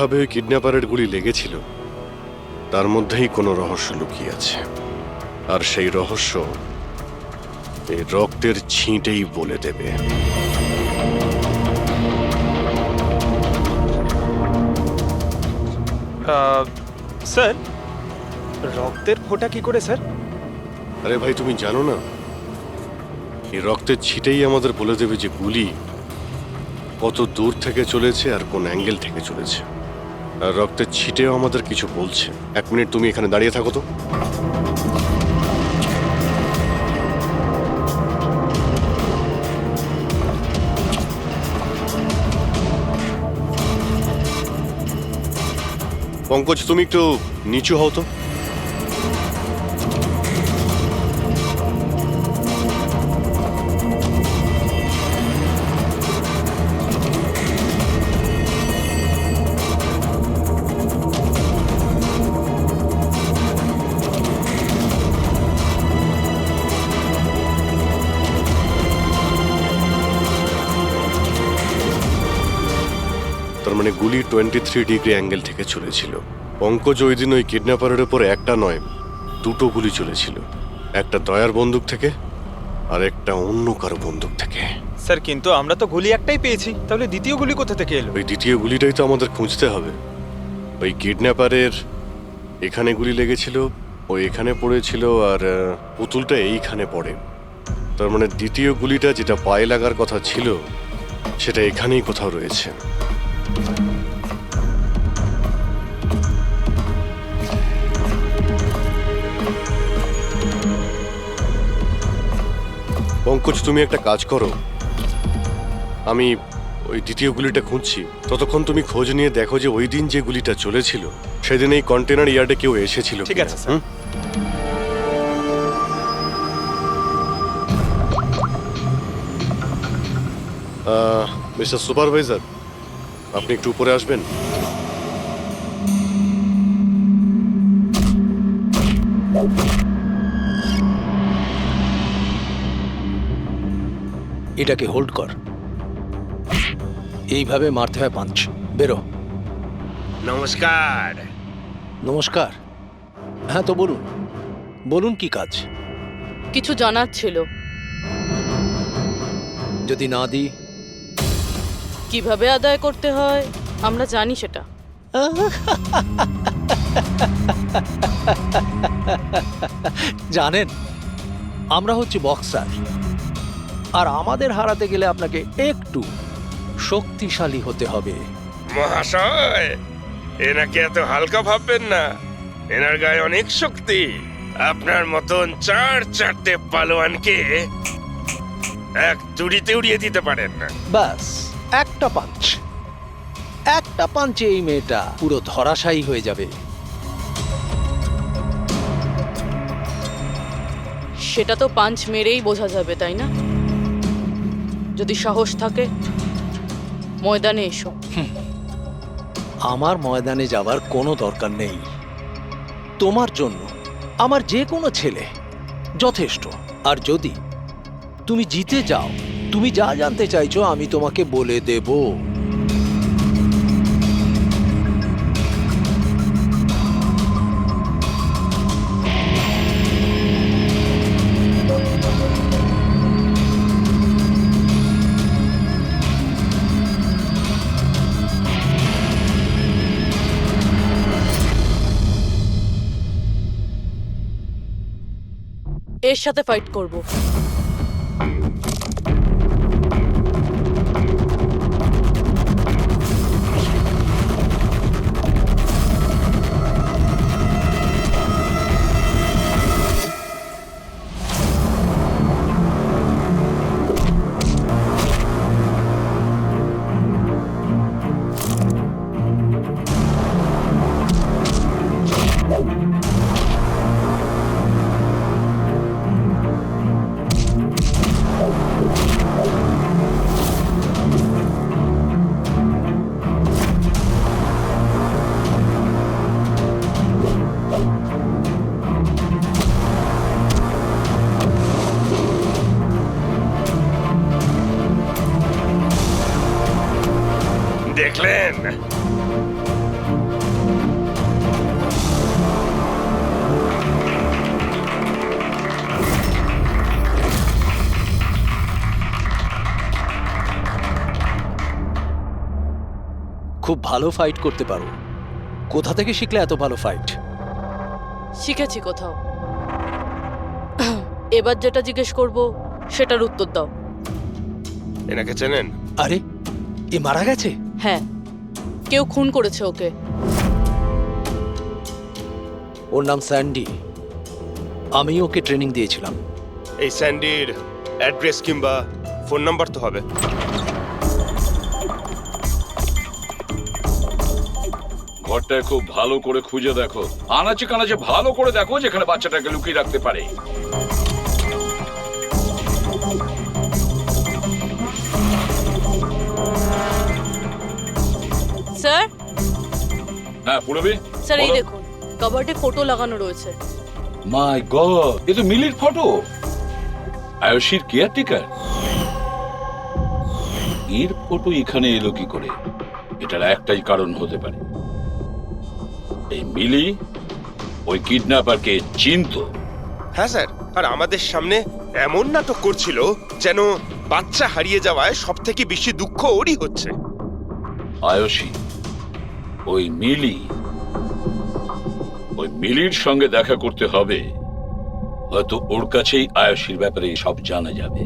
ভাবে ওই কিডন্যাপারের গুলি লেগেছিল তার মধ্যেই কোনো রহস্য লুকিয়ে আছে, আর সেই রহস্য এই রক্তের ছিটেই বলে দেবে। স্যার, রক্তের ফোঁটা কি করে স্যার? আরে ভাই, তুমি জানো না, এই রক্তের ছিটেই আমাদের বলে দেবে যে গুলি কত দূর থেকে চলেছে আর কোন অ্যাঙ্গেল থেকে চলেছে। আর রক্তের ছিটেও আমাদের কিছু বলছে। 1 মিনিট তুমি এখানে দাঁড়িয়ে থাকো তো। পঙ্কজ, তুমি একটু নিচু হও তো। তার মানে গুলি 23 ডিগ্রি অ্যাঙ্গেল থেকে চলেছিল। পঙ্কজ, ওই দিন ওই কিডন্যাপারের উপর একটা নয়, 2টো গুলি চলেছিল। একটা দয়ার বন্দুক থেকে আর একটা অন্য কারো বন্দুক থেকে। স্যার, কিন্তু আমরা তো গুলি একটাই পেয়েছি, তাহলে দ্বিতীয় গুলি কোথা থেকে এলো? ওই দ্বিতীয় গুলিটাই তো আমাদের খুঁজতে হবে। ওই কিডন্যাপারের এখানে গুলি লেগেছিল, ও এখানে পড়েছিল, আর পুতুলটা এইখানে পড়ে। তার মানে দ্বিতীয় গুলিটা যেটা পায়ে লাগার কথা ছিল সেটা এখানেই কোথাও রয়েছে। পঙ্কজ, তুমি একটা কাজ করো, আমি ওই দ্বিতীয় গুলিটা খুঁজছি, ততক্ষণ তুমি খোঁজ নিয়ে দেখো যে ওই দিন যে গুলিটা চলেছিল সেদিন এই কন্টেনার ইয়ার্ডে কেউ এসেছিল। ঠিক আছে স্যার। মিস্টার সুপারভাইজার, আপনি একটু উপরে আসবেন। এটাকে হোল্ড কর। এইভাবে মারতে হয় পাঞ্চ। বেরো। নমস্কার। নমস্কার। হ্যাঁ, তো বলুন, বলুন কি কাজ? কিছু জানার ছিল। যদি না দিই? কিভাবে আদায় করতে হয় আমরা জানি সেটা। জানেন, আমরা হচ্ছে বক্সার, আর আমাদের হারাতে গেলে আপনাকে একটু শক্তিশালী হতে হবে। মহাশয়, এনাকে এত হালকা ভাববেন না, এনার গায়ে অনেক শক্তি। আপনার মতন 4-4টে পালোয়ানকে এক তুড়িতে উড়িয়ে দিতে পারেন না। ব্যাস, একটা পাঞ্চ, একটা পাঞ্চে এই মেয়েটা পুরো ধরাশায়ী হয়ে যাবে। সেটা তো পাঞ্চ মেরেই বোঝা যাবে, তাই না? যদি সাহস থাকে ময়দানে এসো। আমার ময়দানে যাবার কোনো দরকার নেই। তোমার জন্য আমার যে কোনো ছেলে যথেষ্ট। আর যদি তুমি জিতে যাও, তুমি যা জানতে চাইছো আমি তোমাকে বলে দেব। এর সাথে ফাইট করব। খুব ভালো ফাইট করতে পারো। কোথা থেকে শিখলে এত ভালো ফাইট? শিখেছি কোথাও। এবার যেটা জিজ্ঞেস করব সেটার উত্তর দাও। এনাকে চেনেন? আরে, এ মারা গেছে? হ্যাঁ, কেউ খুন করেছে ওকে। ওর নাম স্যান্ডি। আমি ওকে ট্রেনিং দিয়েছিলাম। এই স্যান্ডির অ্যাড্রেস কিংবা ফোন নাম্বার তো হবে। ঘরটায় খুব ভালো করে খুঁজে দেখো, আনাচে কানাচে ভালো করে দেখো যেখানে বাচ্চাটাকে লুকিয়ে রাখতে পারে। স্যার, হ্যাঁ পুরবি, স্যার এই বলো। দেখুন, কাবার্ডে ফটো লাগানো রয়েছে। মাই গড, এ তো মিলির ফটো। আয়ুষীর কেয়ারটেকার। এর ফটো এখানে এলো কি করে? এটার একটাই কারণ হতে পারে, এই মিলি ওই কিডন্যাপারকে চিনতো। হ্যাঁ স্যার, আর আমাদের সামনে এমন নাটক করছিল যেন বাচ্চা হারিয়ে যাওয়ায় সব থেকে বেশি দুঃখ ওরই হচ্ছে। আয়ুষী, ওই মিলির সঙ্গে দেখা করতে হবে। হয়তো ওর কাছেই আয়ুষীর ব্যাপারে সব জানা যাবে।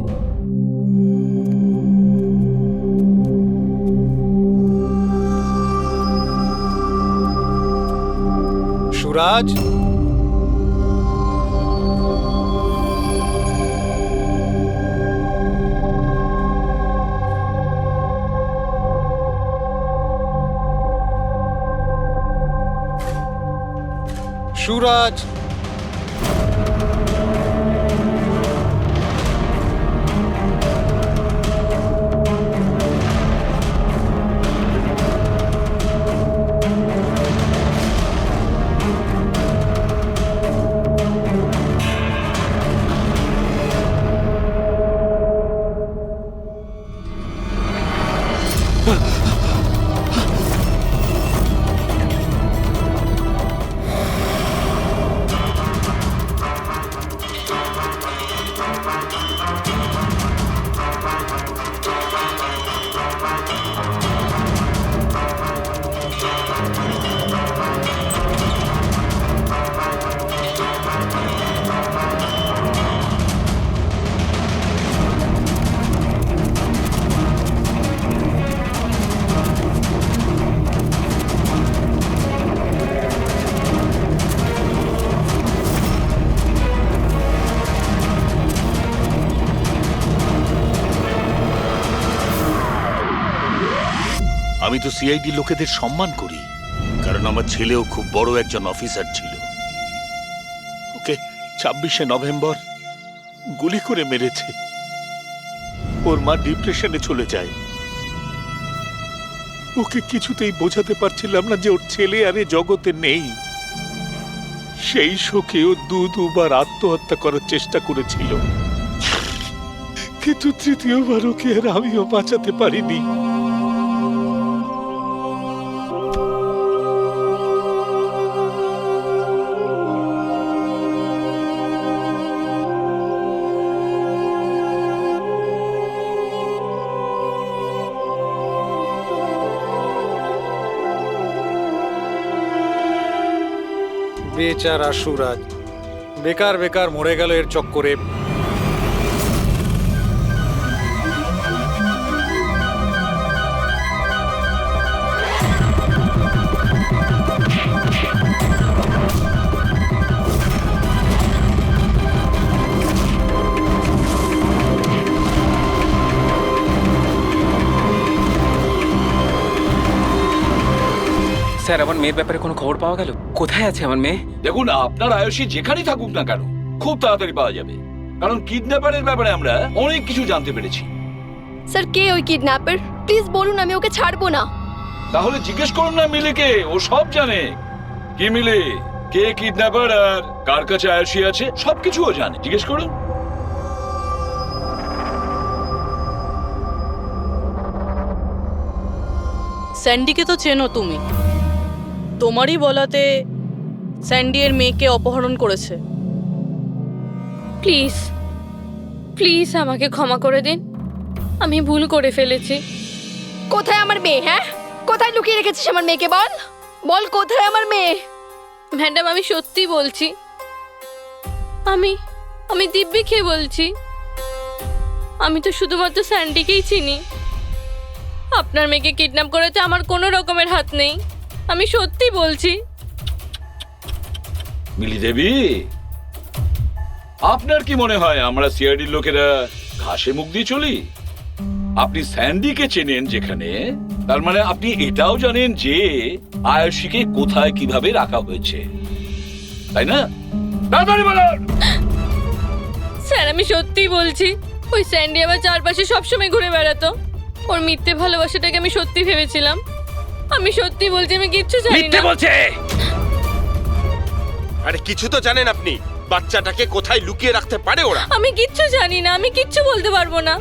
সুরাজ, সুরাজ, আমি তো সিআইডি লোকেদের সম্মান করি, কারণ আমার ছেলেও খুব বড় একজন অফিসার ছিল। ওকে 26শে নভেম্বর গুলি করে মেরেছে। ওর মা ডিপ্রেশনে চলে যায়। ওকে কিছুতেই বোঝাতে পারছিলাম না যে ওর ছেলে আর এ জগতে নেই। সেই শোকে ও দুবার আত্মহত্যা করার চেষ্টা করেছিল, কিন্তু তৃতীয়বার ওকে আর আমিও বাঁচাতে পারিনি। বেচারা সুরাজ, বেকার বেকার মরে গেল এর চক্করে। স্যার, আমার মেয়ের ব্যাপারে কোনো খবর পাওয়া গেল? কোথায় আছে আমার মেয়ে? দেখুন, আপনার আয়ুষী যেখানেই থাকুক না কেন খুব তাড়াতাড়ি পাওয়া যাবে, কারণ কিডন্যাপারের ব্যাপারে আমরা অনেক কিছু জানতে পেরেছি। স্যার, কে ওই কিডন্যাপার? প্লিজ বলুন, আমি ওকে ছাড়বো না। তাহলে জিজ্ঞেস করুন না মিলিকে, ও সব জানে। কি মিলি, কে কিডন্যাপার আর কার কাছে আয়ুষী আছে সবকিছু ও জানে, জিজ্ঞেস করুন। স্যান্ডিকে তো চেনো তুমি। তোমারই বলাতে স্যান্ডি এর মেয়েকে অপহরণ করেছে। প্লিজ প্লিজ আমাকে ক্ষমা করে দিন, আমি ভুল করে ফেলেছি। কোথায় আমার মেয়ে? হ্যাঁ, কোথায় লুকিয়ে রেখেছিস আমার মেয়েকে? বল বল, কোথায় আমার মেয়ে? ম্যাডাম আমি সত্যি বলছি, আমি আমি দিব্যি বলছি। আমি তো শুধুমাত্র স্যান্ডিকেই চিনি। আপনার মেয়েকে কিডন্যাপ করাতে আমার কোনো রকমের হাত নেই, আমি সত্যি বলছি। মিলি দেবী, আপনার কি মনে হয় আমরা সিআইডির লোকেরা ঘাসে মুখ দিয়ে চলি? আপনি স্যান্ডিকে চেনেন যেখানে, তার মানে আপনি এটাও জানেন যে আয়ুষীকে কোথায় কিভাবে রাখা হয়েছে, তাই না? তাড়াতাড়ি বলুন। স্যার আমি সত্যিই বলছি, ওই স্যান্ডি আমার চারপাশে সবসময় ঘুরে বেড়াতো। ওর মিথ্যে ভালোবাসাটাকে আমি সত্যি ভেবেছিলাম। আমি সত্যি বলছি, আমি কিচ্ছু জানি মিথ্যে না। বলছে। আরে কিছু তো জানেন আপনি, বাচ্চাটাকে কোথায় লুকিয়ে রাখতে পারে ওরা? আমি কিচ্ছু জানি না, আমি কিচ্ছু বলতে পারবো না।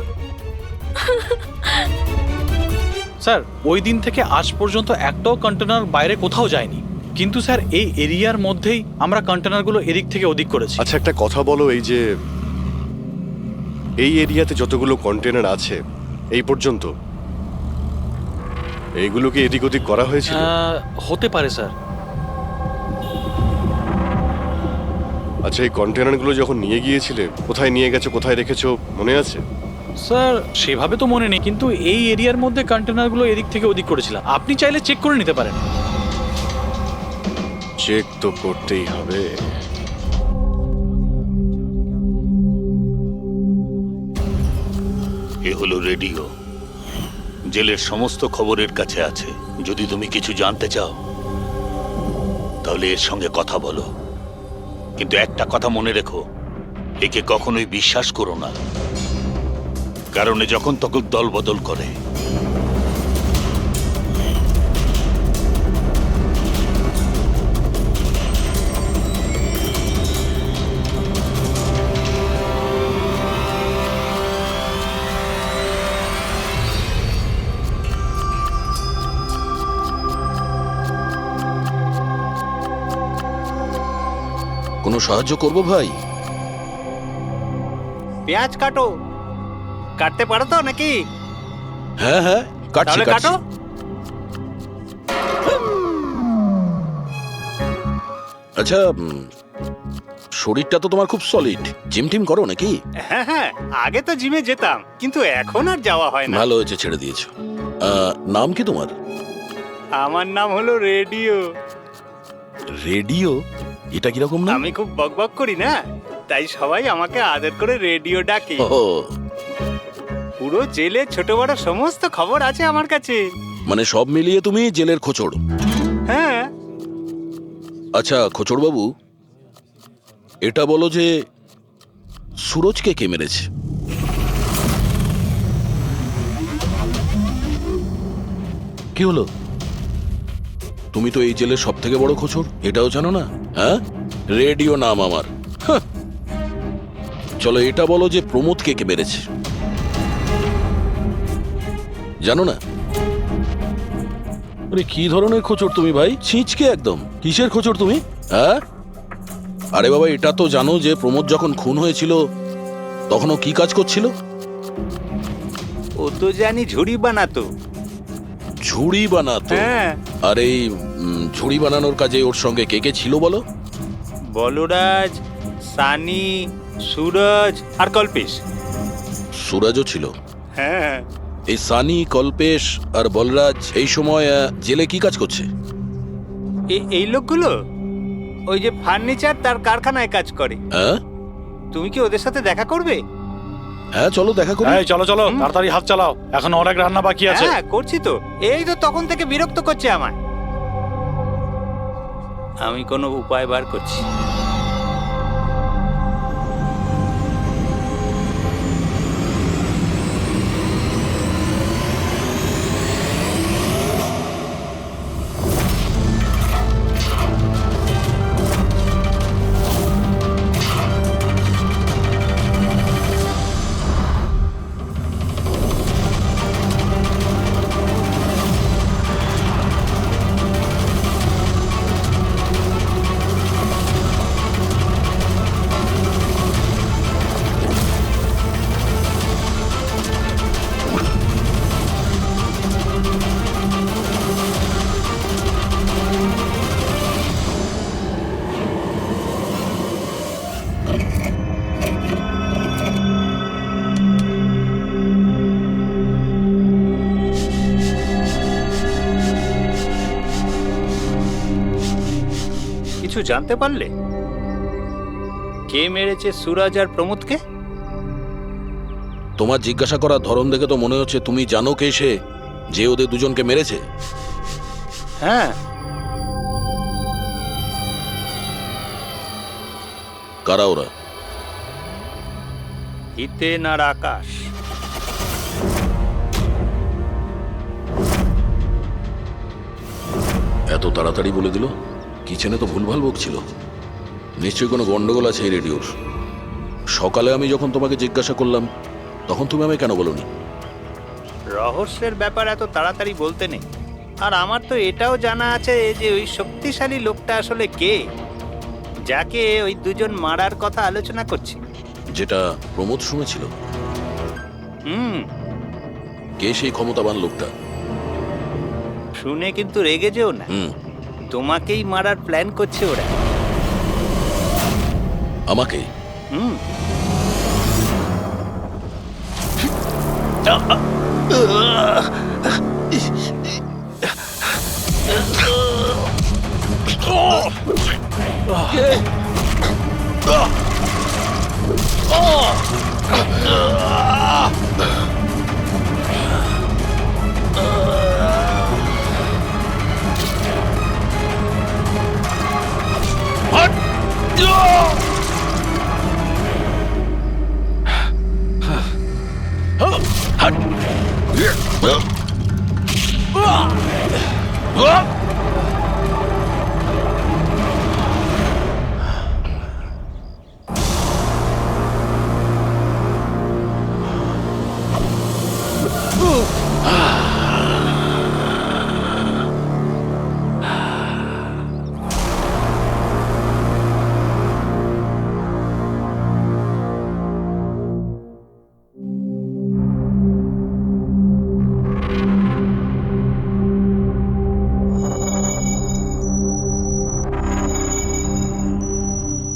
স্যার ওই দিন থেকে আজ পর্যন্ত একটাও কন্টেনার বাইরে কোথাও যায়নি, কিন্তু স্যার এই এরিয়ার মধ্যেই আমরা কন্টেনারগুলো এদিক থেকে ওদিক করেছি। আচ্ছা একটা কথা বলো, এই যে এই এরিয়াতে যতগুলো কন্টেনার আছে এই পর্যন্ত, এইগুলোকে এদিক ওদিক করা হয়েছিল? হতে পারে স্যার। আচ্ছা এই কন্টেনারগুলো যখন নিয়ে গিয়েছিলে, কোথায় নিয়ে গেছো, কোথায় রেখেছো মনে আছে? স্যার সেভাবে তো মনে নেই, কিন্তু এই এরিয়ার মধ্যে কন্টেনারগুলো এদিক থেকে ওদিক করেছিলাম। আপনি চাইলে চেক করে নিতে পারেন। চেক তো করতেই হবে। এ হলো রেডিও, জেলের সমস্ত খবরের কাছে আছে। যদি তুমি কিছু জানতে চাও তাহলে এর সঙ্গে কথা বলো, কিন্তু একটা কথা মনে রেখো, একে কখনোই বিশ্বাস করো না, কারণ এ যখন তখন দল বদল করে। কোনো সাহায্য করব ভাই? পেঁয়াজ কাটো। কাটতে পারো তো নাকি? হ্যাঁ হ্যাঁ, কাটছি কাটছি। আচ্ছা, শরীরটা তো তোমার খুব সলিড। জিম টিম করো নাকি? হ্যাঁ হ্যাঁ, আগে তো জিমে যেতাম, কিন্তু এখন আর যাওয়া হয় না। ভালো হয়েছে ছেড়ে দিয়েছো। নাম কি তোমার? আমার নাম হলো রেডিও। রেডিও? এটা কিরকম নাম? আমি খুব বকবক করি না, তাই সবাই আমাকে আদর করে রেডিও ডাকে। ও, পুরো জেলে ছোট বড় সমস্ত খবর আছে আমার কাছে। মানে সব মিলিয়ে তুমি জেলের খোঁচড়। হ্যাঁ। আচ্ছা খোঁচড় বাবু, এটা বলো যে সুরজকে কে মেরেছে? কি হলো? তুমি তো এই জেলের সব থেকে বড় খোঁচড়, এটাও জানো না? হ্যাঁ, রেডিও নাম আমার। হাহ। চলো এটা বলো যে প্রমোদকে কে মেরেছে? জানো না? আরে কি ধরনের খোঁচড় তুমি ভাই, ছিঁচকে একদম। কিসের খোঁচড় তুমি? হ্যাঁ, আরে বাবা এটা তো জানো যে প্রমোদ যখন খুন হয়েছিল তখন ও কি কাজ করছিল? ও তো জানি ঝুড়ি বানাতো। ঝুড়ি বানাতো? হ্যাঁ। আর এই ঝুড়ি বানানোর কাজে ওর সঙ্গে কে কে ছিল বলো? বলরাজ, সানি, সুরজ আর কল্পেশ। সুরজও ছিল? হ্যাঁ। এই সানি, কল্পেশ আর বলরাজ এই সময় জেলে কি কাজ করছে? এই লোকগুলো ওই যে ফার্নিচার তার কারখানায় কাজ করে। হ্যাঁ, তুমি কি ওদের সাথে দেখা করবে? হ্যাঁ চলো দেখা করি। চলো চলো, তাড়াতাড়ি হাত চালাও, এখন অনেক রান্না বাকি আছে। হ্যাঁ করছি তো, এই তো তখন থেকে বিরক্ত করছে আমায়। আমি কোনো উপায় বার করছি। কিছু জানতে পারলে? কে মেরেছে সুরাজ আর প্রমোদকে? তোমার জিজ্ঞাসা করার ধরন দেখে তো মনে হচ্ছে তুমি জানো কে সে, যে ওদের দুজনকে মেরেছে। হ্যাঁ, কারা ওরা? হিতেন আর আকাশ। এত তাড়াতাড়ি বলে দিল? কিচেনে তো ভুলভাল বকছিল। নিশ্চয়ই কোনো গন্ডগোল আছে এই রেডিওর। সকালে আমি যখন তোমাকে জিজ্ঞাসা করলাম তখন তুমি আমায় কেন বলোনি? রহস্যের ব্যাপার এত তাড়াতাড়ি বলতে নেই। আর আমার তো এটাও জানা আছে যে ওই শক্তিশালী লোকটা আসলে কে, যাকে ওই দুজন মারার কথা আলোচনা করছে। যেটা প্রমোদ শুনেছিল। কে সেই ক্ষমতাবান লোকটা? শুনে কিন্তু রেগে যেও না। তোমাকেই মারার প্ল্যান করছে ওরা। আমাকে?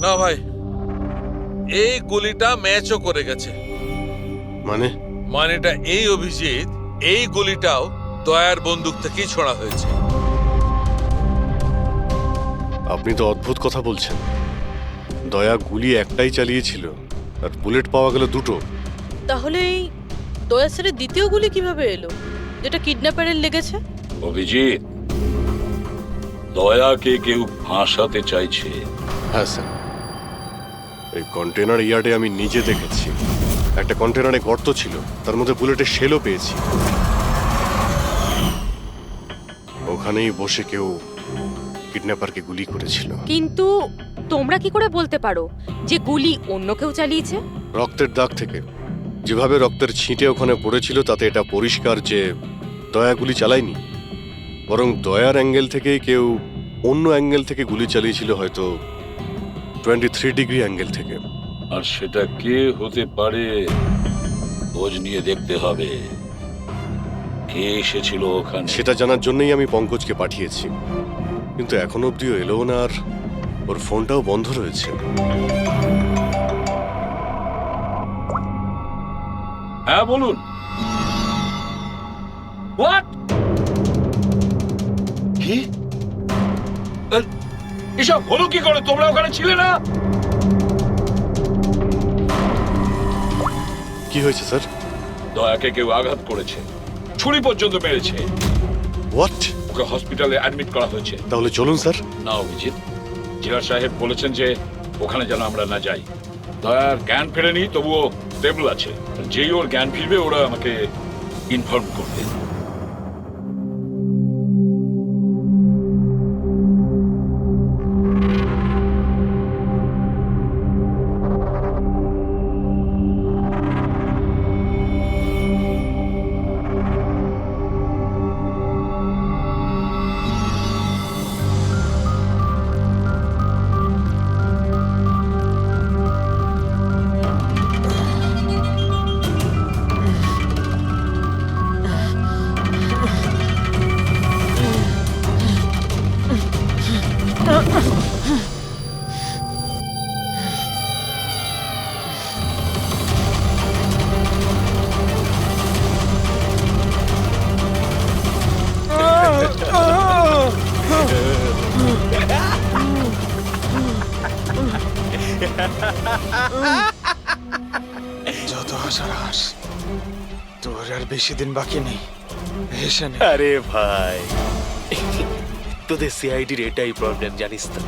না ভাই, এই গুলিটা ম্যাচও করে গেছে। মানেটা এই অভিজিৎ, এই গুলিটাও দয়ার বন্দুক থেকেই ছোড়া হয়েছে। আপনি তো অদ্ভুত কথা বলছেন। দয়া গুলি একটাই চালিয়েছিল আর বুলেট পাওয়া গেল দুটো। তাহলে এই দয়া স্যারের দ্বিতীয় গুলি কিভাবে এলো, যেটা কিডন্যাপারের লেগেছে? অভিজিৎ, দয়াকে কেউ ফাঁসাতে চাইছে। হ্যাঁ স্যার, এই কন্টেনার ইয়ার্ডে আমি নিজে দেখেছি। একটা কন্টেনারে গর্ত ছিল, তার মধ্যে বুলেটের শেলও পেয়েছি। ওখানেই বসে কেউ কিডন্যাপারকে গুলি করেছিল। কিন্তু তোমরা কি করে বলতে পারো যে গুলি অন্য কেউ চালিয়েছে? রক্তের দাগ থেকে যেভাবে রক্তের ছিটে ওখানে পড়েছিল তাতে এটা পরিষ্কার যে দয়া গুলি চালায়নি, বরং দয়ার অ্যাঙ্গেল থেকে কেউ অন্য অ্যাঙ্গেল থেকে গুলি চালিয়েছিল, হয়তো 23 ডিগ্রি অ্যাঙ্গেল থেকে। আর সেটা কে হতে পারে খোঁজ নিয়ে দেখতে হবে। কে এসেছিল ওখানে সেটা জানার জন্যই আমি পঙ্কজকে পাঠিয়েছি, কিন্তু এখনো অব্দিও এলো না, আর ওর ফোনটাও বন্ধ রয়েছে। হ্যাঁ বলুন। হোয়াট? কি এসব হলো কি করে? তোমরা ওখানে ছিলে না? কি হয়েছে স্যার? দয়াকে কেউ আঘাত করেছে, ছুরি পর্যন্ত মেরেছে। হোয়াট? ওকে হসপিটালে অ্যাডমিট করা হয়েছে। তাহলে চলুন স্যার। না অভিজিৎ, জেলা সাহেব বলেছেন যে ওখানে যেন আমরা না যাই। দয়ার জ্ঞান ফেরেনি, তবুও স্টেবল আছে। যেই ওর জ্ঞান ফিরবে ওরা আমাকে ইনফর্ম করবে। যত হাসার হাস, তোর আর বেশি দিন বাকি নেই। হেসে নে। আরে ভাই, তোদের সিআইডির এটাই প্রবলেম জানিস তো,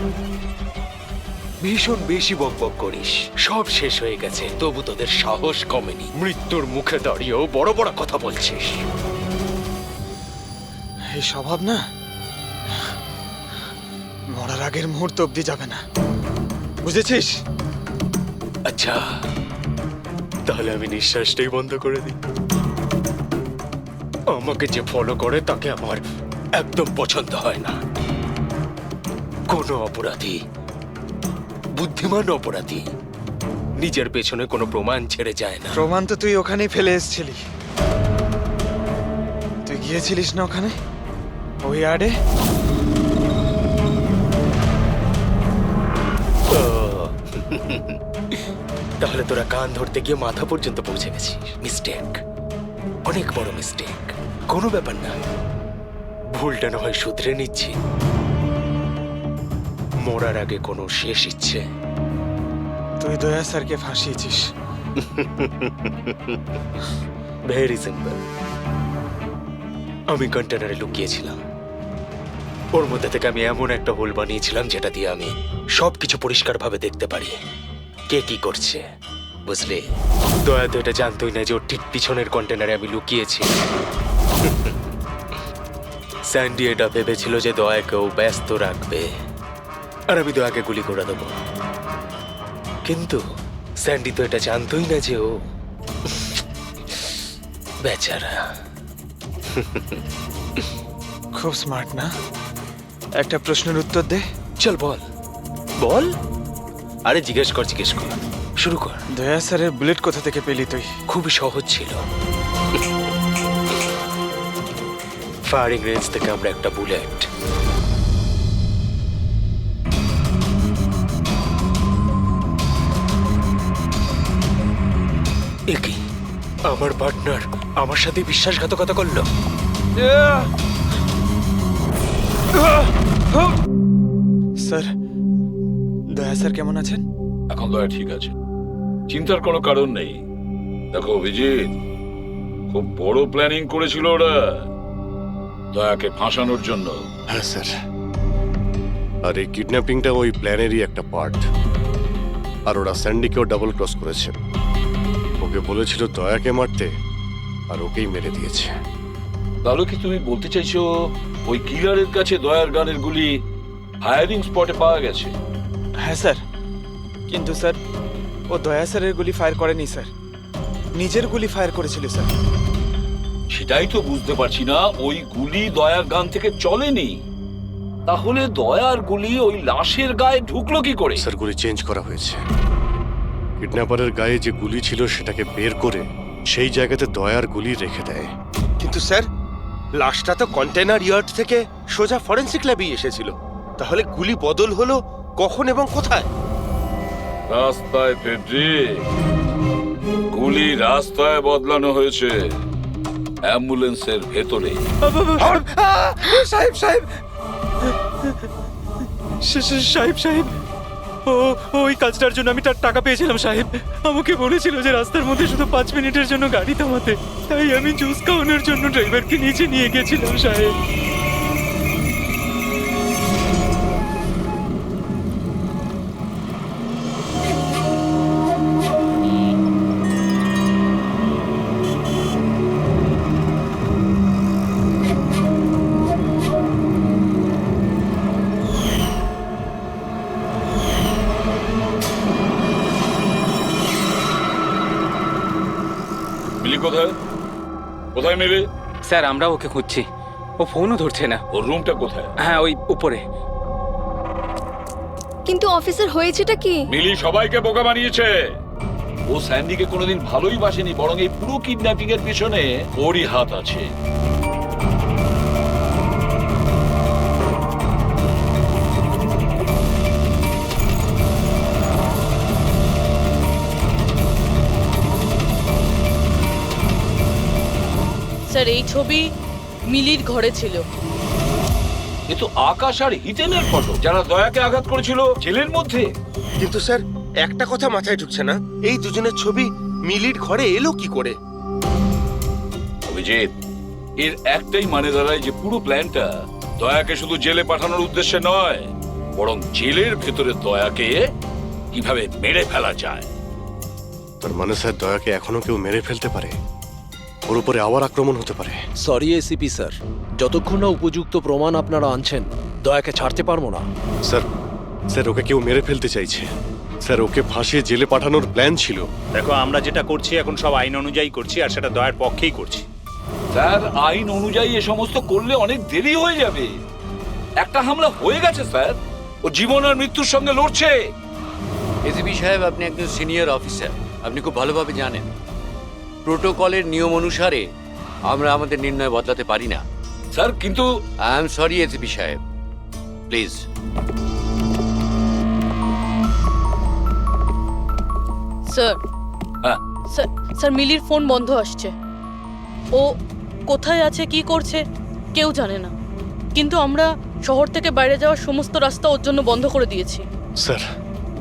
ভীষণ বেশি বকবক করিস। সব শেষ হয়ে গেছে, তবু তোদের সাহস কমেনি। মৃত্যুর মুখে দাঁড়িয়েও বড় বড় কথা বলছিস। এই স্বভাব না মরার আগের মুহূর্ত অবধি যাবে না, বুঝেছিস? আচ্ছা, তাহলে আমি নিঃশ্বাসটাই বন্ধ করে দিই। আমাকে যে ফলো করে তাকে আমার একদম পছন্দ হয় না। কোনো অপরাধী, বুদ্ধিমান অপরাধী, নিজের পেছনে কোনো প্রমাণ ছেড়ে যায় না। প্রমাণ তো তুই ওখানেই ফেলে এসেছিলি। তুই গিয়েছিলিস না ওখানে, ওই আড়ে? তাহলে তোরা কান ধরতে গিয়ে মাথা পর্যন্ত পৌঁছে গেছিস। মিস্টেক, অনেক বড় মিস্টেক। কোনো ব্যাপার না, ভুলটা না হয় শুধরে নিচ্ছি। মরার আগে কোনো শেষ ইচ্ছে? তুই দয়া স্যারকে ফাঁসিয়েছিস। Very simple. আমি কন্টেনারে লুকিয়েছিলাম, ওর মধ্যে থেকে আমি এমন একটা হোল বানিয়েছিলাম যেটা দিয়ে আমি সবকিছু পরিষ্কারভাবে দেখতে পারি, কে কি করছে। বুঝলি, দয়া তো এটা জানতোই না যে ওর ঠিক পিছনের কন্টেনারে আমি লুকিয়েছি। স্যান্ডি এটা ভেবেছিল যে দয়াকেও ব্যস্ত রাখবে আর আমি দয়াকে গুলি করে দেবো, কিন্তু স্যান্ডি তো এটা জানতোই না যে ও বেচারা। খুব স্মার্ট না? একটা প্রশ্নের উত্তর দে। চল বল বল। আরে জিজ্ঞেস কর, শুরু কর। দয়া স্যারের বুলেট কোথা থেকে পেলি তুই? খুবই সহজ ছিল। ফায়ারিং রেঞ্জ থেকে আমরা একটা বুলেট একই আমার পার্টনার আমার সাথে বিশ্বাসঘাতকতা করলো। স্যার, দয়া স্যার কেমন আছেন? এখন দয়া ঠিক আছে, চিন্তার কোনো কারণ নেই। দেখো অভিজিৎ, খুব বড় প্ল্যানিং করেছিল ওরা দয়াকে ফাঁসানোর জন্য। হ্যাঁ স্যার, আর এই কিডন্যাপিংটা ওই প্ল্যানেরই একটা পার্ট। আর ওরা স্যান্ডিকেও ডাবল ক্রস করেছে। ওকে বলেছিল দয়াকে মারতে, আর ওকেই মেরে দিয়েছে। তাহলে কি তুমি বলতে চাইছো ওই কিলারের কাছে দয়ার গানের গুলি ফায়ারিং স্পটে পাওয়া গেছে? হ্যাঁ স্যার, কিন্তু স্যার ও দয়া স্যারের গুলি ফায়ার করেনি স্যার, নিজের গুলি ফায়ার করেছিল স্যার। সেটাই তো বুঝতে পারছি না, ওই গুলি দয়ার গান থেকে চলেনি, তাহলে দয়ার গুলি ওই লাশের গায়ে ঢুকলো কি করে? স্যার, গুলি চেঞ্জ করা হয়েছে। কিডন্যাপারের গায়ে যে গুলি ছিল সেটাকে বের করে সেই জায়গাতে দয়ার গুলি রেখে দেয়। কিন্তু স্যার, লাশটা তো কন্টেনার ইয়ার্ড থেকে সোজা ফরেনসিক ল্যাবে এসেছিল, তাহলে গুলি বদল হলো কখন এবং কোথায়? রাস্তায় ফেডরিক, গুলি রাস্তায় বদলানো হয়েছে, অ্যাম্বুলেন্সের ভেতরে। সাহেব সাহেব সাহেব সাহেব, ওই কাজটার জন্য আমি তার টাকা পেয়েছিলাম সাহেব। আমাকে বলেছিল যে রাস্তার মধ্যে শুধু 5 মিনিটের জন্য গাড়ি থামাতে, তাই আমি জুস খাওয়ানোর জন্য ড্রাইভারকে নিচে নিয়ে গেছিলাম সাহেব। মিলি কোথায়? কোথায় মিলি? স্যার, আমরা ওকে খুঁজছি, ও ফোনও ধরছে না। ওর রুমটা কোথায়? হ্যাঁ, ওই উপরে। কিন্তু অফিসার, হয়েছেটা কি? মিলি সবাইকে বোকা বানিয়েছে। ও স্যান্ডিকে কোনোদিন ভালোই বাসেনি, বরং এই পুরো কিডন্যাপিং এর পিছনে ওরই হাত আছে। স্যার, এই ছবি মিলির ঘরে ছিল। এ তো আকাশ আর হিতেনের ফটো, যারা দয়াকে আঘাত করেছিল জেলের মধ্যে। কিন্তু স্যার, একটা কথা মাথায় ঢুকছে না, এই দুজনের ছবি মিলির ঘরে এলো কি করে? অভিজিৎ, এর একটাই মানে দাঁড়ায় যে পুরো প্ল্যানটা দয়াকে শুধু জেলে পাঠানোর উদ্দেশ্যে নয়, বরং জেলের ভেতরে দয়াকে কিভাবে মেরে ফেলা যায়। তার মানে স্যার দয়াকে এখনো কেউ মেরে ফেলতে পারে, ওর উপরে আবার আক্রমণ হতে পারে। সরি এসিপি স্যার, যতক্ষণ না উপযুক্ত প্রমাণ আপনারা আনছেন দয়াকে ছাড়তে পারবো না। স্যার স্যার ওকে কেউ মেরে ফেলতে চাইছে স্যার, ওকে ফাঁসিয়ে জেলে পাঠানোর প্ল্যান ছিল। দেখো, আমরা যেটা করছি এখন সব আইন অনুযায়ী করছি, আর সেটা দয়ার পক্ষেই করছি। স্যার, আইন অনুযায়ী এ সমস্ত করলে অনেক দেরি হয়ে যাবে। একটা হামলা হয়ে গেছে স্যার, ও জীবন আর মৃত্যুর সঙ্গে লড়ছে। এসিপি সাহেব, আপনি একজন সিনিয়র অফিসার, আপনি খুব ভালোভাবে জানেন প্রোটোকলের নিয়ম অনুসারে আমরা আমাদের নির্ণয় বদলাতে পারি না। স্যার কিন্তু আই এম সরি এসিপি সাহেব, প্লিজ। স্যার হ্যাঁ স্যার স্যার মিলির ফোন বন্ধ আসছে। ও কোথায় আছে, কি করছে কেউ জানে না, কিন্তু আমরা শহর থেকে বাইরে যাওয়ার সমস্ত রাস্তা ওর জন্য বন্ধ করে দিয়েছি। স্যার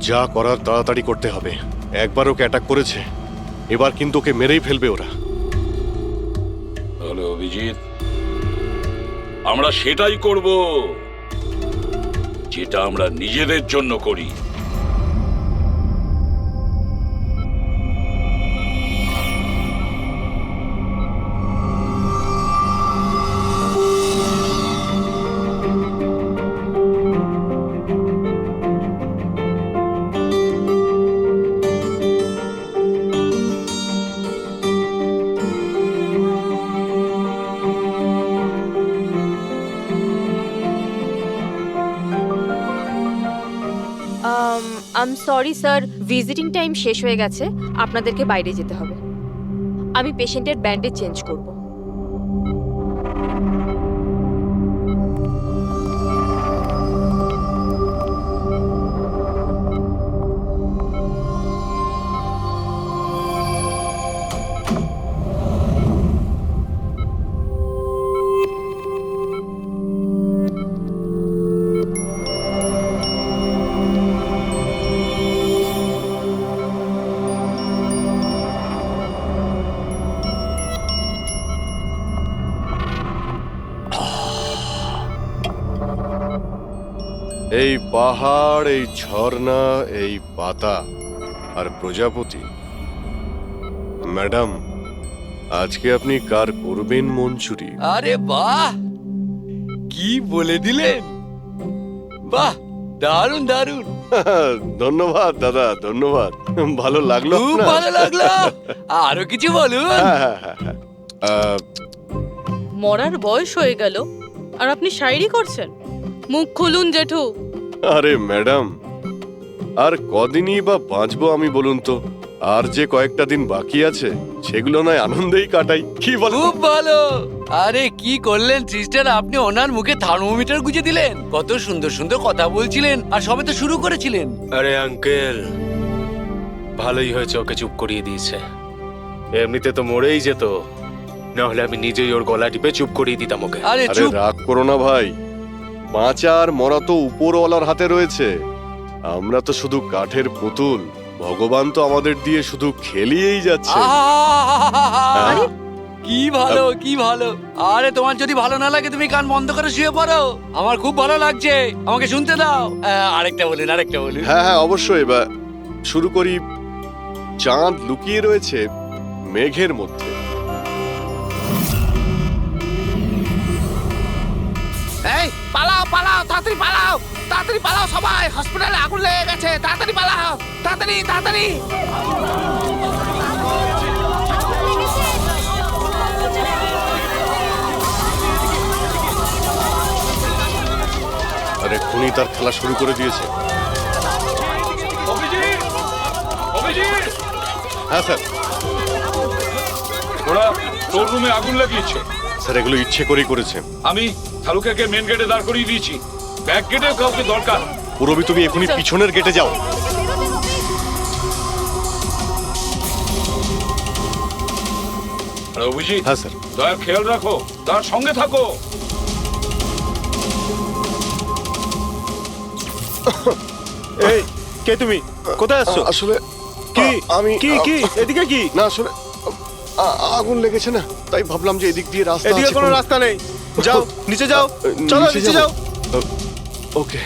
যা করার তাড়াতাড়ি করতে হবে, একবার ওকে অ্যাটাক করেছে, এবার কিন্তু ওকে মেরেই ফেলবে ওরা। তাহলে অভিজিৎ, আমরা সেটাই করব যেটা আমরা নিজেদের জন্য করি। I am sorry sir, visiting time শেষ হয়ে গেছে, আপনাদেরকে বাইরে যেতে হবে। আমি পেশেন্টের ব্যান্ডেজ চেঞ্জ করব। এই পাহাড়, এই ঝর্ণা, এই পাতা আর প্রজাপতি। ম্যাডাম, আজকে আপনি কার করবেন মন চুরি? আরে বাহ, কি বলে দিলেন! বাহ, দারুণ দারুণ। ধন্যবাদ দাদা, ধন্যবাদ। ভালো লাগলো খুব আপনার? ভালো লাগলো। আরো কিছু বলুন। মরার বয়স হয়ে গেল আর আপনি শায়েরি করছেন? মুখ খুলুন জেঠু। আরে ম্যাডাম, আর কদিনই বা বাঁচবো আমি বলুন তো? আর যে কয়েকটা দিন বাকি আছে সেগুলো নয় আনন্দেই কাটাই, কি বল? খুব ভালো। আরে কি করলেন সিস্টার, আপনি ওনার মুখে থার্মোমিটার গুঁজে দিলেন। কত সুন্দর সুন্দর কথা বলছিলেন আর সবে তো শুরু করেছিলেন। আরে আঙ্কেল, ভালোই হয়েছে ওকে চুপ করিয়ে দিয়েছে, এমনিতে তো মরেই যেত, না হলে আমি নিজেই ওর গলা টিপে চুপ করিয়ে দিতাম ওকে। আরে রাগ করো না ভাই, বাঁচা আর মরা তো উপরওয়ালার হাতে রয়েছে, আমরা তো শুধু কাঠের পুতুল। ভগবান তো আমাদের দিয়ে শুধু খেলিয়েই যাচ্ছে। আরে কি ভালো, কি ভালো। আরে তোমার যদি ভালো না লাগে তুমি কান বন্ধ করে শুয়ে পড়ো, আমার খুব ভালো লাগছে, আমাকে শুনতে দাও। আরেকটা বলুন, আরেকটা বলুন। হ্যাঁ হ্যাঁ অবশ্যই, এবার শুরু করি। চাঁদ লুকিয়ে রয়েছে মেঘের মধ্যে। এই পালাও পালাও, তাড়াতাড়ি পালাও, তাড়াতাড়ি পালাও সবাই, হসপিটালে আগুন লেগে গেছে, তাড়াতাড়ি পালাও, তাড়াতাড়ি তাড়াতাড়ি। আরে খুনি তার খেলা শুরু করে দিয়েছে। হ্যাঁ স্যার। ওরা তোর রুমে আগুন লাগিয়েছে। স্যার এগুলো ইচ্ছে করেই করেছে। আমি থালুকাকে মেন গেটে দাঁড় করিয়ে দিয়েছি, ব্যাক গেটেও কাউকে দরকার। পুরবি তুমি এখনই পিছনের গেটে যাও। আরে অভিজিৎ, হ্যাঁ স্যার। দয়া খেয়াল রাখো, তার সঙ্গে থাকো। এই কে তুমি কোথায় আসছো? আসলে কি আমি কি কি এদিকে কি? না আসলে আগুন লেগেছে না, তাই ভাবলাম যে এদিক দিয়ে রাস্তা এদিকে আছে কোনো রাস্তা নেই, যাও নিচে যাও, চলো নিচে যাও। ওকে।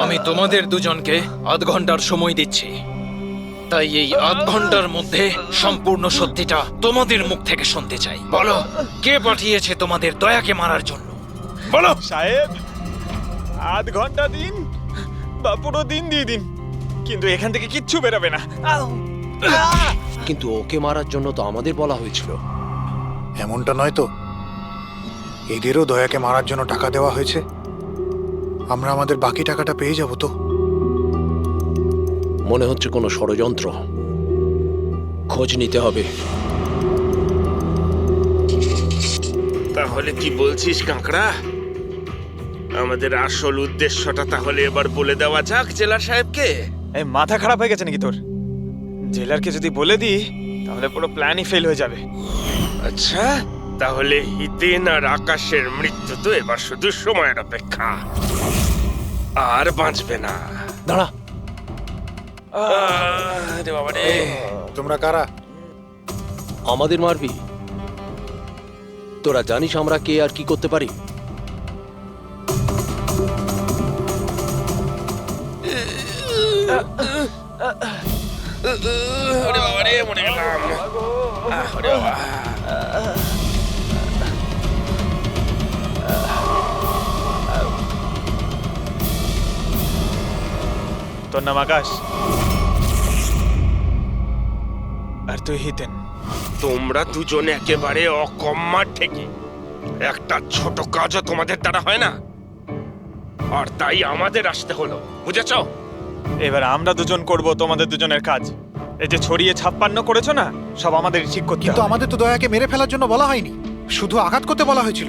আমি তোমাদের দুজনকে আধ ঘন্টার সময় দিচ্ছি, তাই এই আধ ঘন্টার মধ্যে সম্পূর্ণ সত্যিটা তোমাদের মুখ থেকে শুনতে চাই। বলো, কে পাঠিয়েছে তোমাদের দয়াকে মারার জন্য? বলো। সাহেব, আধ ঘন্টা দিন বা পুরো দিন দিয়ে দিন, কিন্তু এখান থেকে কিচ্ছু বেরোবে না। কিন্তু ওকে মারার জন্য তো আমাদের বলা হয়েছিল। এমনটা নয় তো, এদেরও দয়াকে মারার জন্য টাকা দেওয়া হয়েছে। আমরা আমাদের বাকি টাকাটা পেয়ে যাব তো? মনে হচ্ছে কোনো ষড়যন্ত্র, খোঁজ নিতে হবে। তাহলে কি বলছিস কাঁকড়া? আমাদের আসল উদ্দেশ্যটা তাহলে এবার বলে দেওয়া যাক জেলার সাহেবকে। এই মাথা খারাপ হয়ে গেছে নাকি তোর? জেলারকে যদি বলে দিই তাহলে পুরো প্ল্যানই ফেল হয়ে যাবে। আচ্ছা, তাহলে হিতেন আর আকাশের মৃত্যু তো এবার শুধু সময়ের অপেক্ষা, আর বাঁচবে না। দাঁড়া, তোমরা কারা? আমাদের মারবি? তোরা জানিস আমরা কে আর কি করতে পারি? ওরে বাবা রে, মরে গেলাম। ওরে বাবা। তোর নাম আকাশ আর তুই হিতেন। তোমরা দুজনে একেবারে অকম্মা ঠেকি। একটা ছোট কাজও তোমাদের দ্বারা হয় না, আর তাই আমাদের আসতে হলো, বুঝেছো? এবার আমরা দুজন করব তোমাদের দুজনের কাজ। এই যে ছড়িয়ে 56 করেছো না, সব আমাদের ঠিক করতে কিন্তু হবে। আমাদের তো দয়াকে মেরে ফেলার জন্য বলা হয়নি, শুধু আঘাত করতে বলা হয়েছিল।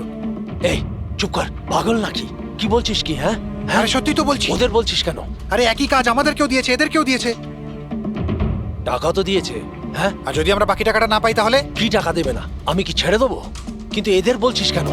এই চুপ কর, পাগল নাকি? কি বলছিস কি? হ্যাঁ হ্যাঁ, সত্যি তো বলছি। ওদের বলছিস কেন? আরে একই কাজ আমাদেরকেও দিয়েছে, এদেরকেও দিয়েছে। টাকা তো দিয়েছে। হ্যাঁ, আর যদি আমরা বাকি টাকাটা না পাই তাহলে? কি টাকা দেবে না? আমি কি ছেড়ে দেবো? কিন্তু এদের বলছিস কেন?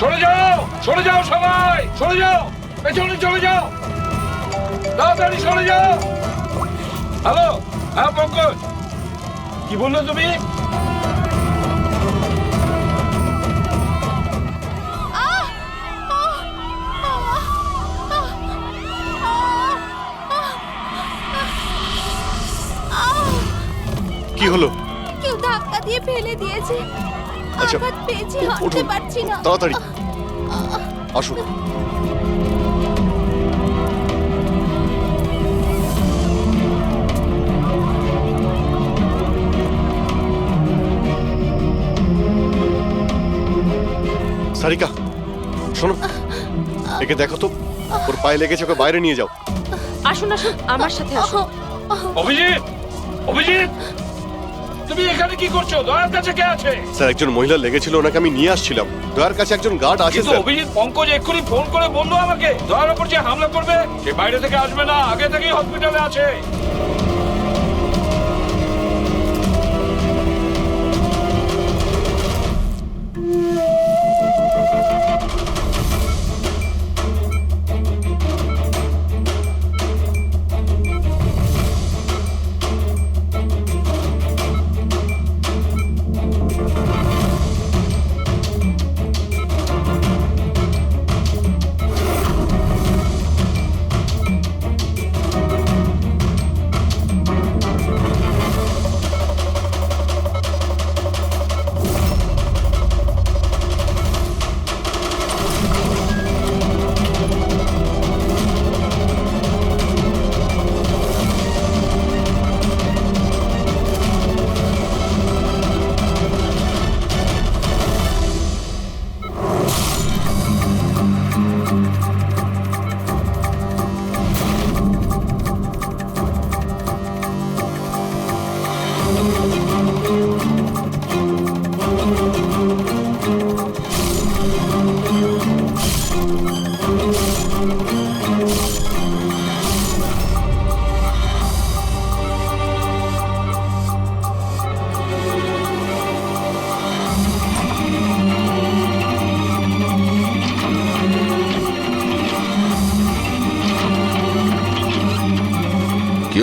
সরে যাও, সরে যাও সবাই, সরে যাও, পেছনে চলে যাও, তাড়াতাড়ি সরে যাও। হ্যালো, হ্যাঁ পঙ্কজ, কি বললে তুমি? কি হলো? কেউ ধাক্কা দিয়ে ফেলে দিয়েছে। আচ্ছা, আঘাত পেয়েছি, হাঁটতে উঠুন পারছি না। তাড়াতাড়ি আসুন। সারিকা, শোনো, একে দেখো তো, ওর পায়ে লেগেছে, ওকে বাইরে নিয়ে যাও। আসুন আসুন, আমার সাথে আসুন। অভিজিৎ, অভিজিৎ, তুমি এখানে কি করছো? দয়ার কাছে কে আছে? স্যার, একজন মহিলা লেগেছিল, ওনাকে আমি নিয়ে আসছিলাম। দয়ার কাছে একজন গার্ড আছে কিন্তু স্যার। অভিজিৎ, পঙ্কজ এক্ষুনি ফোন করে বললো আমাকে দয়ার উপর যে হামলা করবে সে বাইরে থেকে আসবে না, আগে থেকেই হসপিটালে আছে।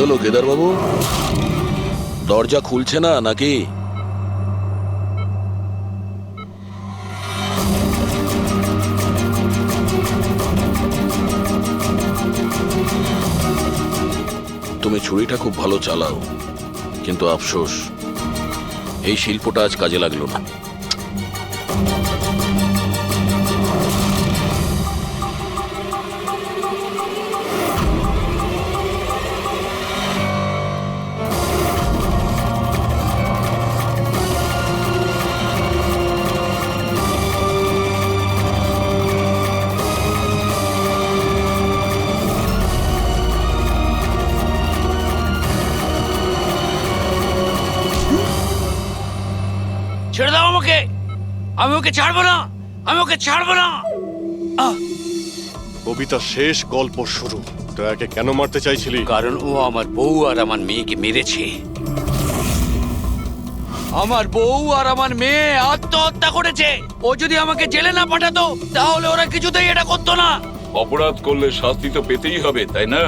হলো কেদার বাবু? দরজা খুলছে না নাকি? তুমি ছুরিটা খুব ভালো চালাও, কিন্তু আফসোস এই শিল্পটা আজ কাজে লাগলো না। ছেড়ে দাও আমাকে, আমি ওকে ছাড়বো না, আমি ওকে ছাড়বো না। কবিতা শেষ, গল্প শুরু। দয়াকে কেন মারতে চাইছিলি? কারণ ও আমার বউ আর আমার মেয়েকে মেরেছে। আমার বউ আর আমার মেয়ে আত্মহত্যা করেছে। ও যদি আমাকে জেলে না পাঠাতো তাহলে ওরা কিছুতেই এটা করতো না। অপরাধ করলে শাস্তি তো পেতেই হবে, তাই না?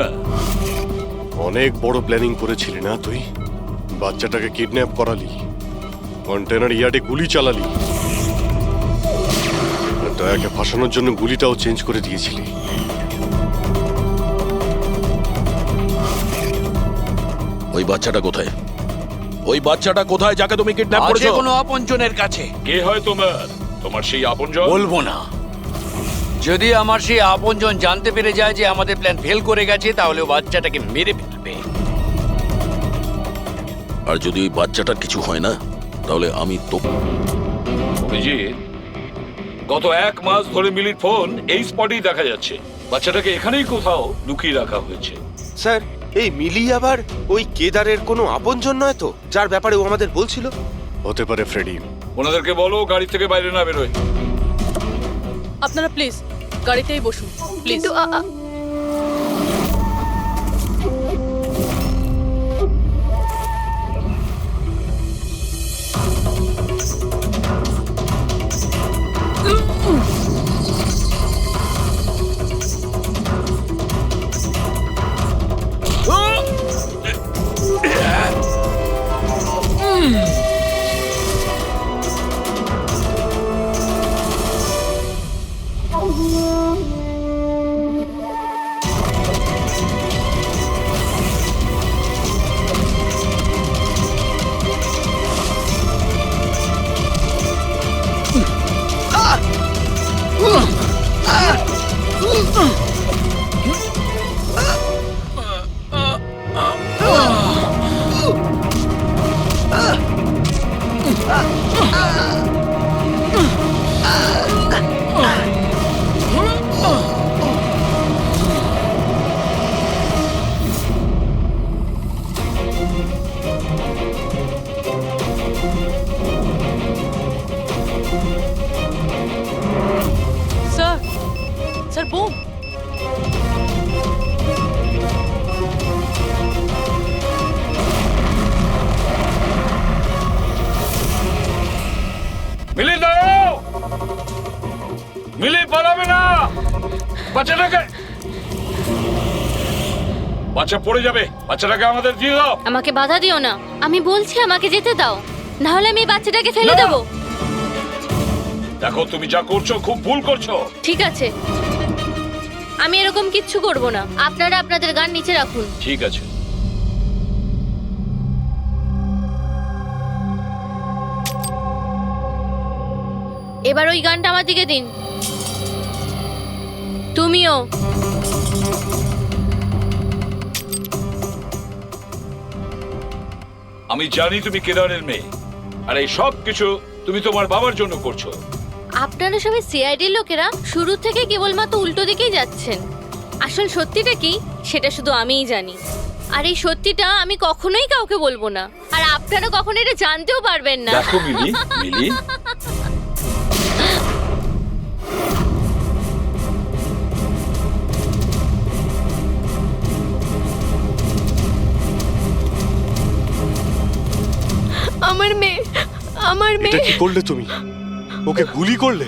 অনেক বড় প্ল্যানিং করেছিলি না তুই? বাচ্চাটাকে কিডন্যাপ করালি, কন্টেনার ইয়ার্ডে গুলি চালালি, আর দয়াকে ফাঁসানোর জন্য গুলিটাও চেঞ্জ করে দিয়েছিলি। ওই বাচ্চাটা কোথায়? ওই বাচ্চাটা কোথায় যাকে তুমি কিডন্যাপ আছে করেছো? কোনো আপনজনের কাছে। কে হয় তোমার সেই আপনজন? বলবো না। যদি আমার সেই আপনজন জানতে পেরে যায় যে আমাদের প্ল্যান ফেল করে গেছে তাহলে ও বাচ্চাটাকে মেরে ফেলবে। আর যদি ওই বাচ্চাটার কিছু হয় না তাহলে আমি তো। অভিজিৎ, গত 1 মাস ধরে মিলির ফোন এই স্পটেই দেখা যাচ্ছে। বাচ্চাটাকে এখানেই কোথাও লুকিয়ে রাখা হয়েছে। স্যার, এই মিলি আবার ওই কেদারের কোনো আপনজন নয় তো, যার ব্যাপারে ও আমাদের বলছিল? হতে পারে ফ্রেডি। ওনাদেরকে বলো গাড়ি থেকে বাইরে না বেরোয়। আপনারা প্লিজ গাড়িতেই বসুন প্লিজ। Sir bomb. মিলি দাও, মিলি পালাবে না। বাচ্চাটাকে, বাচ্চা পড়ে যাবে। বাচ্চাটাকে আমাদের দিয়ে দাও। আমাকে বাধা দিও না, আমি বলছি আমাকে যেতে দাও, না হলে আমি বাচ্চাটাকে ফেলে দেব। দেখো, তুমি যা করছো খুব ভুল করছো। ঠিক আছে, আমি এরকম কিচ্ছু করব না। আপনারা আপনাদের গান নিচে রাখুন। ঠিক আছে। এবার ওই গানটা আমার দিকে দিন। তুমিও। আমি জানি তুমি কেদারের মেয়ে, আর এই সব কিছু তুমি তোমার বাবার জন্য করছো। আপনারা সবাই সিআইডির লোকেরা শুরু থেকে কেবলমাত্র উল্টো দিকেই যাচ্ছেন। আসল সত্যিটা কি সেটা শুধু আমিই জানি, আর এই সত্যিটা আমি কখনোই কাউকে বলবো না, আর আপনারা কখনো এটা জানতেও পারবেন না। দেখো মিলি, মিলি আমার মেয়ে, আমার এটা মেয়ে। কি করলে তুমি? ওকে গুলি করলে?